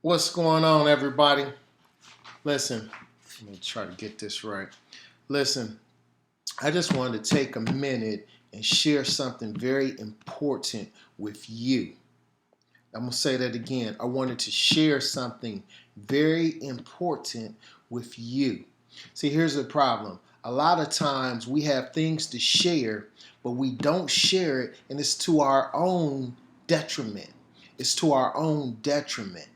What's going on, everybody? Listen, let me try to get this right. Listen, I just wanted to take a minute and share something very important with you. I'm going to say that again. I wanted to share something very important with you. See, here's the problem. A lot of times we have things to share, but we don't share it, and it's to our own detriment. It's to our own detriment.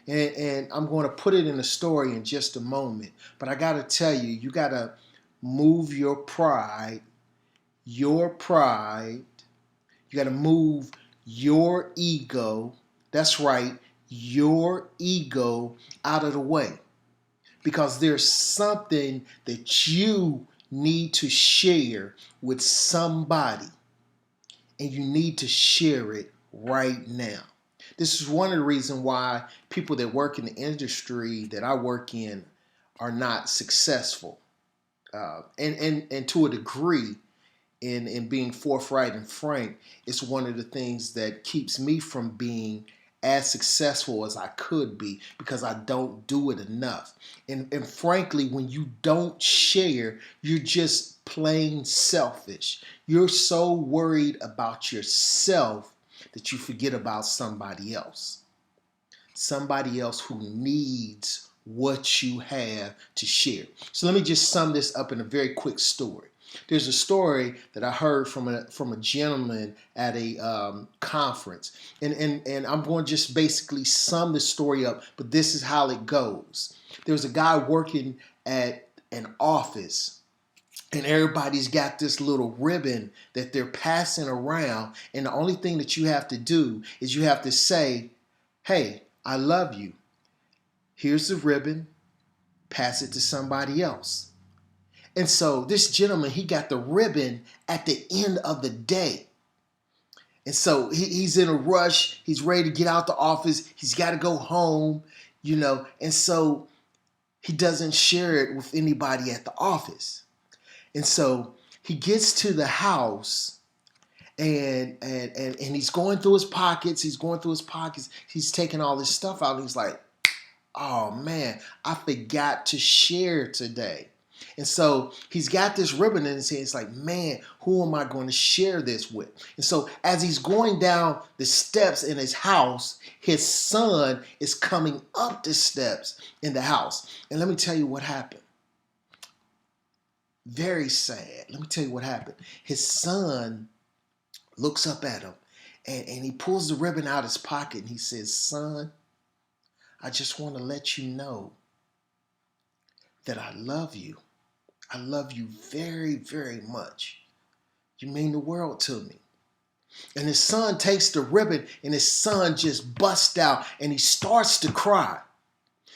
And I'm going to put it in a story in just a moment. But I got to tell you, you got to move your pride. You got to move your ego. That's right, your ego out of the way. Because there's something that you need to share with somebody. And you need to share it right now. This is one of the reasons why people that work in the industry that I work in are not successful. And to a degree, in being forthright and frank, it's one of the things that keeps me from being as successful as I could be because I don't do it enough. And frankly, when you don't share, you're just plain selfish. You're so worried about yourself that you forget about somebody else. Somebody else who needs what you have to share. So let me just sum this up in a very quick story. There's a story that I heard from a gentleman at a conference, and I'm going to just basically sum the story up. But this is how it goes. There's a guy working at an office, and everybody's got this little ribbon that they're passing around, and the only thing that you have to do is you have to say, "Hey, I love you. Here's the ribbon. Pass it to somebody else." And so this gentleman, he got the ribbon at the end of the day. And so he's in a rush. He's ready to get out the office. He's got to go home, And so he doesn't share it with anybody at the office. And so he gets to the house and he's going through his pockets. He's taking all this stuff out. And he's like, "Oh man, I forgot to share today." And so he's got this ribbon in his hand. It's like, man, who am I going to share this with? And so as he's going down the steps in his house, his son is coming up the steps in the house. And let me tell you what happened. Very sad. Let me tell you what happened. His son looks up at him and he pulls the ribbon out of his pocket and he says, "Son, I just want to let you know that I love you. I love you very, very much. You mean the world to me." And his son takes the ribbon and his son just busts out and he starts to cry.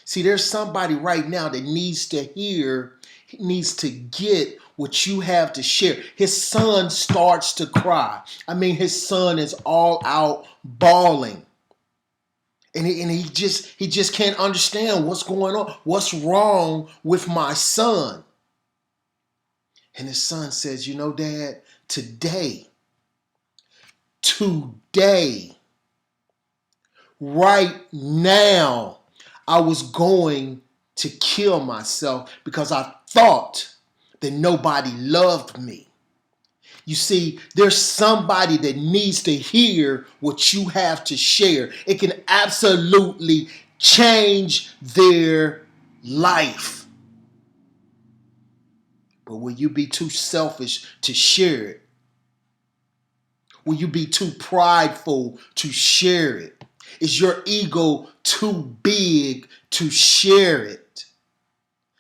See, there's somebody right now that needs to get what you have to share. His son starts to cry. I mean, his son is all out bawling. And he just can't understand what's going on. What's wrong with my son? And his son says, "Dad, today, right now, I was going to kill myself because I thought that nobody loved me." You see, there's somebody that needs to hear what you have to share. It can absolutely change their life. But will you be too selfish to share it? Will you be too prideful to share it? Is your ego too big to share it?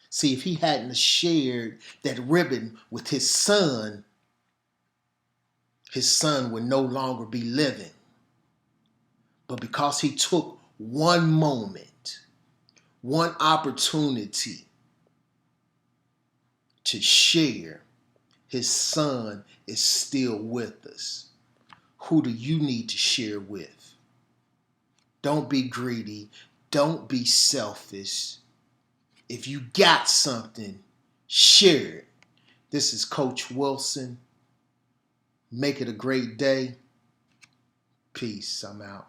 See, if he hadn't shared that ribbon with his son would no longer be living. But because he took one moment, one opportunity to share, his son is still with us. Who do you need to share with? Don't be greedy. Don't be selfish. If you got something, share it. This is Coach Wilson. Make it a great day. Peace. I'm out.